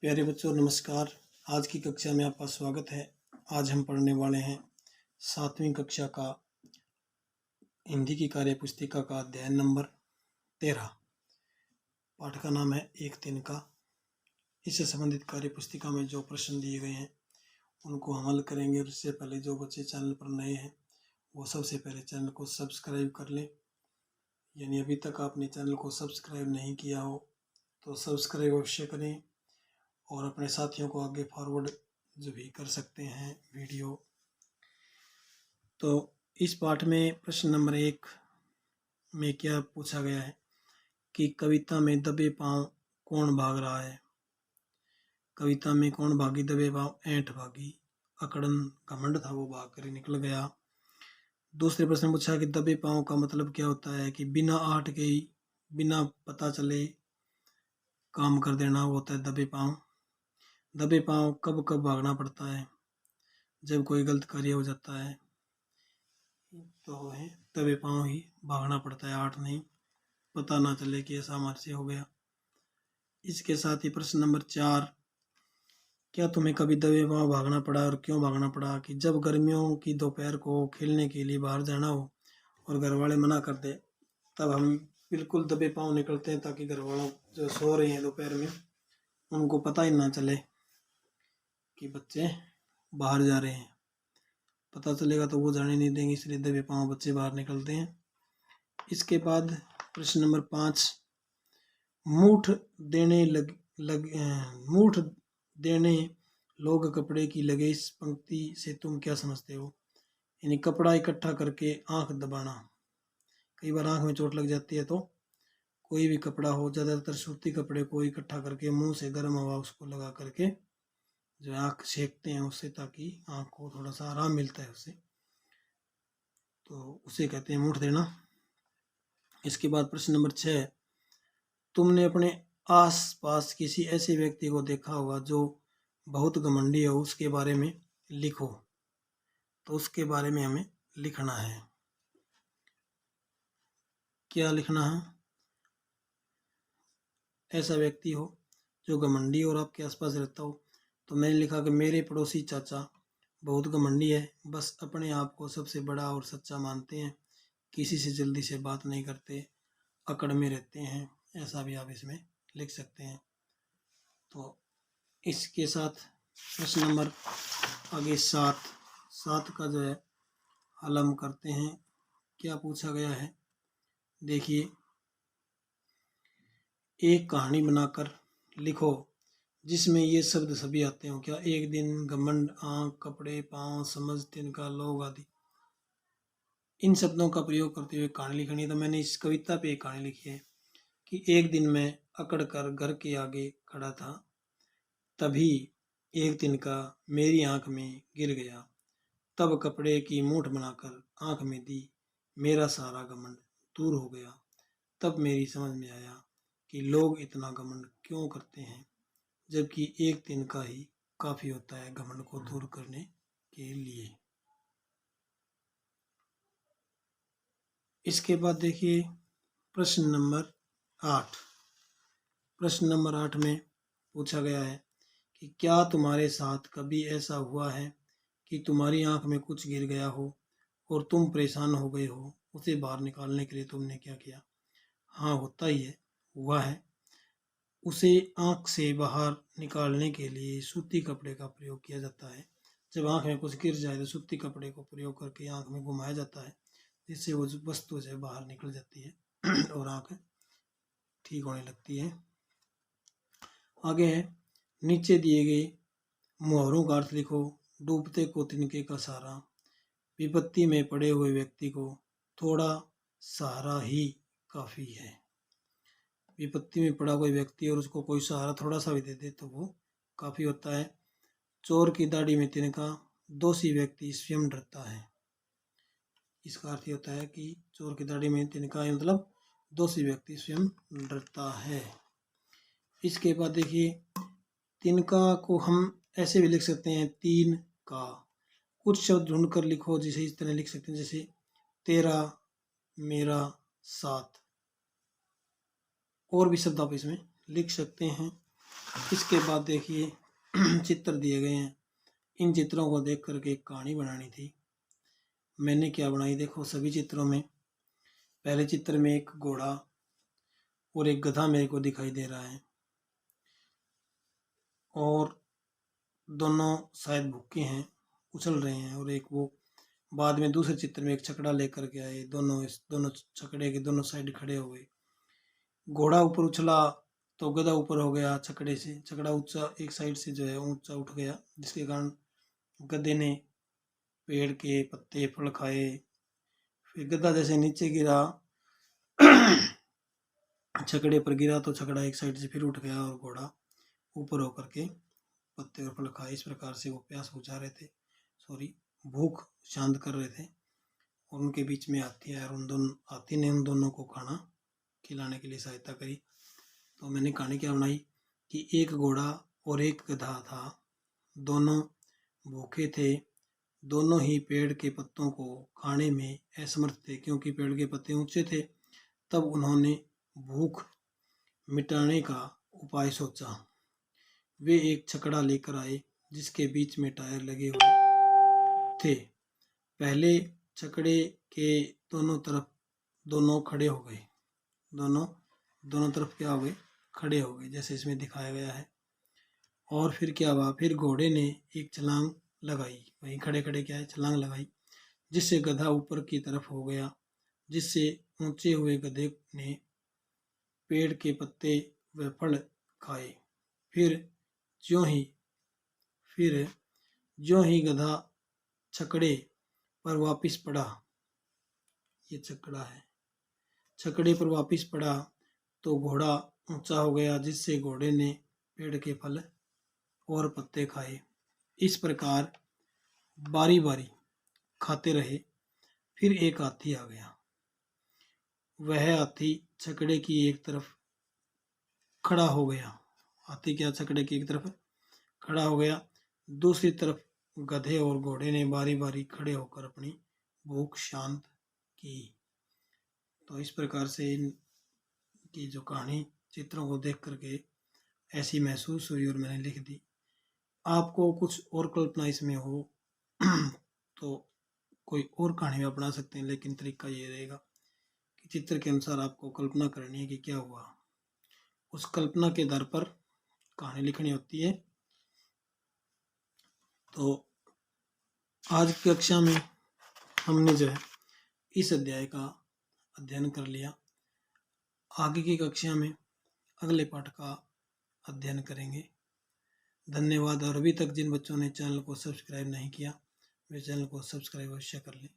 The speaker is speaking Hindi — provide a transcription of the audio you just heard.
प्यारे बच्चों नमस्कार। आज की कक्षा में आपका स्वागत है। आज हम पढ़ने वाले हैं 7वीं कक्षा का हिंदी की कार्य पुस्तिका का अध्याय नंबर 13। पाठ का नाम है एक दिन का। इससे संबंधित कार्य पुस्तिका में जो प्रश्न दिए गए हैं उनको हम हल करेंगे। उससे पहले जो बच्चे चैनल पर नए हैं वो सबसे पहले चैनल को सब्सक्राइब कर लें। यानी अभी तक आपने चैनल को सब्सक्राइब नहीं किया हो तो सब्सक्राइब अवश्य करें और अपने साथियों को आगे फॉरवर्ड जो भी कर सकते हैं वीडियो। तो इस पाठ में प्रश्न नंबर 1 में क्या पूछा गया है कि कविता में दबे पांव कौन भाग रहा है। कविता में कौन भागी? दबे पांव ऐंठ भागी। अकड़न घमंड था वो भाग कर निकल गया। दूसरे प्रश्न पूछा कि दबे पांव का मतलब क्या होता है कि बिना आट के ही बिना पता चले काम कर देना, वो होता है दबे पांव। दबे पांव कब कब भागना पड़ता है? जब कोई गलत कार्य हो जाता है तो है दबे पांव ही भागना पड़ता है, आठ नहीं, पता ना चले कि ऐसा हमारे से हो गया। इसके साथ ही प्रश्न नंबर 4, क्या तुम्हें कभी दबे पांव भागना पड़ा और क्यों भागना पड़ा? कि जब गर्मियों की दोपहर को खेलने के लिए बाहर जाना हो और घर वाले मना कर दे तब हम बिल्कुल दबे पांव निकलते हैं ताकि घर वालों जो सो रहे हैं दोपहर में उनको पता ही ना चले कि बच्चे बाहर जा रहे हैं। पता चलेगा तो वो जाने नहीं देंगे, इसलिए दबे पांव बच्चे बाहर निकलते हैं। इसके बाद प्रश्न नंबर 5, मूठ देने मूठ देने लोग कपड़े की लगे, इस पंक्ति से तुम क्या समझते हो? यानी कपड़ा इकट्ठा करके आंख दबाना। कई बार आंख में चोट लग जाती है तो कोई भी कपड़ा हो, ज़्यादातर सूती कपड़े को इकट्ठा करके मुंह से गर्म हवा उसको लगा करके जो आंख सेकते हैं उससे, ताकि आंख को थोड़ा सा आराम मिलता है उससे, तो उसे कहते हैं मूठ देना। इसके बाद प्रश्न नंबर 6, तुमने अपने आस पास किसी ऐसे व्यक्ति को देखा होगा जो बहुत घमंडी हो, उसके बारे में लिखो। तो उसके बारे में हमें लिखना है। क्या लिखना है? ऐसा व्यक्ति हो जो घमंडी और आपके आसपास रहता हो। तो मैंने लिखा कि मेरे पड़ोसी चाचा बहुत घमंडी है, बस अपने आप को सबसे बड़ा और सच्चा मानते हैं, किसी से जल्दी से बात नहीं करते, अकड़ में रहते हैं। ऐसा भी आप इसमें लिख सकते हैं। तो इसके साथ प्रश्न नंबर आगे 7 का जो है हल हम करते हैं। क्या पूछा गया है देखिए, एक कहानी बनाकर लिखो जिसमें ये शब्द सभी आते हो। क्या? एक दिन, घमंड, आंख, कपड़े, पांव, समझ, तिनका, लोग आदि। इन शब्दों का प्रयोग करते हुए कहानी लिखनी है। तो मैंने इस कविता पे एक कहानी लिखी है कि एक दिन मैं अकड़ कर घर के आगे खड़ा था, तभी एक तिनका मेरी आंख में गिर गया, तब कपड़े की मूठ बनाकर आंख में दी, मेरा सारा घमंड दूर हो गया। तब मेरी समझ में आया कि लोग इतना घमंड क्यों करते हैं, जबकि एक तिनका ही काफी होता है घमंड को दूर करने के लिए। इसके बाद देखिए प्रश्न नंबर 8। प्रश्न नंबर 8 में पूछा गया है कि क्या तुम्हारे साथ कभी ऐसा हुआ है कि तुम्हारी आंख में कुछ गिर गया हो और तुम परेशान हो गए हो, उसे बाहर निकालने के लिए तुमने क्या किया? हाँ, होता ही है, हुआ है। उसे आंख से बाहर निकालने के लिए सूती कपड़े का प्रयोग किया जाता है। जब आंख में कुछ गिर जाए तो सूती कपड़े को प्रयोग करके आंख में घुमाया जाता है, जिससे वो वस्तु जो है बाहर निकल जाती है और आंख ठीक होने लगती है। आगे है, नीचे दिए गए मुहावरों का अर्थ लिखो। डूबते को तिनके का सहारा, विपत्ति में पड़े हुए व्यक्ति को थोड़ा सहारा ही काफी है। विपत्ति में पड़ा कोई व्यक्ति और उसको कोई सहारा थोड़ा सा भी दे दे तो वो काफी होता है। चोर की दाढ़ी में तिनका, दोषी व्यक्ति स्वयं डरता है। इसका अर्थ होता है कि चोर की दाढ़ी में तिनका मतलब दोषी व्यक्ति स्वयं डरता है। इसके बाद देखिए, तिनका को हम ऐसे भी लिख सकते हैं तीन का। कुछ शब्द ढूंढकर लिखो जिसे इस तरह लिख सकते हैं, जैसे तेरा, मेरा, साथ। और भी शब्द आप इसमें लिख सकते हैं। इसके बाद देखिए चित्र दिए गए हैं। इन चित्रों को देख करके एक कहानी बनानी थी। मैंने क्या बनाई देखो सभी चित्रों में। पहले चित्र में एक घोड़ा और एक गधा मेरे को दिखाई दे रहा है और दोनों शायद भूखे हैं, उछल रहे हैं। और एक वो बाद में दूसरे चित्र में एक छकड़ा लेकर के आए, दोनों छकड़े के दोनों साइड खड़े हो गए। घोड़ा ऊपर उछला तो गधा ऊपर हो गया छकड़े से। छकड़ा ऊंचा एक साइड से जो है ऊंचा उठ गया, जिसके कारण गधे ने पेड़ के पत्ते फल खाए। फिर गधा जैसे नीचे गिरा छकड़े पर गिरा तो छकड़ा एक साइड से फिर उठ गया और घोड़ा ऊपर होकर के पत्ते और फल खाए। इस प्रकार से वो प्यास बुझा रहे थे, भूख शांत कर रहे थे। और उनके बीच में हाथी आया और हाथी ने उन दोनों को खाना खिलाने के लिए सहायता करी। तो मैंने कहानी क्या बनाई कि एक घोड़ा और एक गधा था, दोनों भूखे थे, दोनों ही पेड़ के पत्तों को खाने में असमर्थ थे क्योंकि पेड़ के पत्ते ऊंचे थे। तब उन्होंने भूख मिटाने का उपाय सोचा। वे एक छकड़ा लेकर आए जिसके बीच में टायर लगे हुए थे। पहले छकड़े के दोनों तरफ दोनों खड़े हो गए, दोनों तरफ क्या हो गए, खड़े हो गए, जैसे इसमें दिखाया गया है। और फिर क्या हुआ, फिर घोड़े ने एक छलांग लगाई, वहीं खड़े खड़े क्या है छलांग लगाई, जिससे गधा ऊपर की तरफ हो गया, जिससे ऊंचे हुए गधे ने पेड़ के पत्ते व फल खाए। फिर ज्यों ही गधा छकड़े पर वापिस पड़ा, ये छकड़ा है, छकड़े पर वापिस पड़ा तो घोड़ा ऊंचा हो गया, जिससे घोड़े ने पेड़ के फल और पत्ते खाए। इस प्रकार बारी बारी खाते रहे। फिर एक हाथी आ गया। वह हाथी छकड़े की एक तरफ खड़ा हो गया। हाथी क्या छकड़े की एक तरफ खड़ा हो गया। दूसरी तरफ गधे और घोड़े ने बारी बारी खड़े होकर अपनी भूख शांत की। तो इस प्रकार से इनकी जो कहानी चित्रों को देख करके ऐसी महसूस हुई और मैंने लिख दी। आपको कुछ और कल्पना इसमें हो तो कोई और कहानी में आप बना सकते हैं, लेकिन तरीका ये रहेगा कि चित्र के अनुसार आपको कल्पना करनी है कि क्या हुआ, उस कल्पना के आधार पर कहानी लिखनी होती है। तो आज की कक्षा में हमने जो है इस अध्याय का अध्ययन कर लिया। आगे की कक्षा में अगले पाठ का अध्ययन करेंगे। धन्यवाद। और अभी तक जिन बच्चों ने चैनल को सब्सक्राइब नहीं किया वे चैनल को सब्सक्राइब अवश्य कर लें।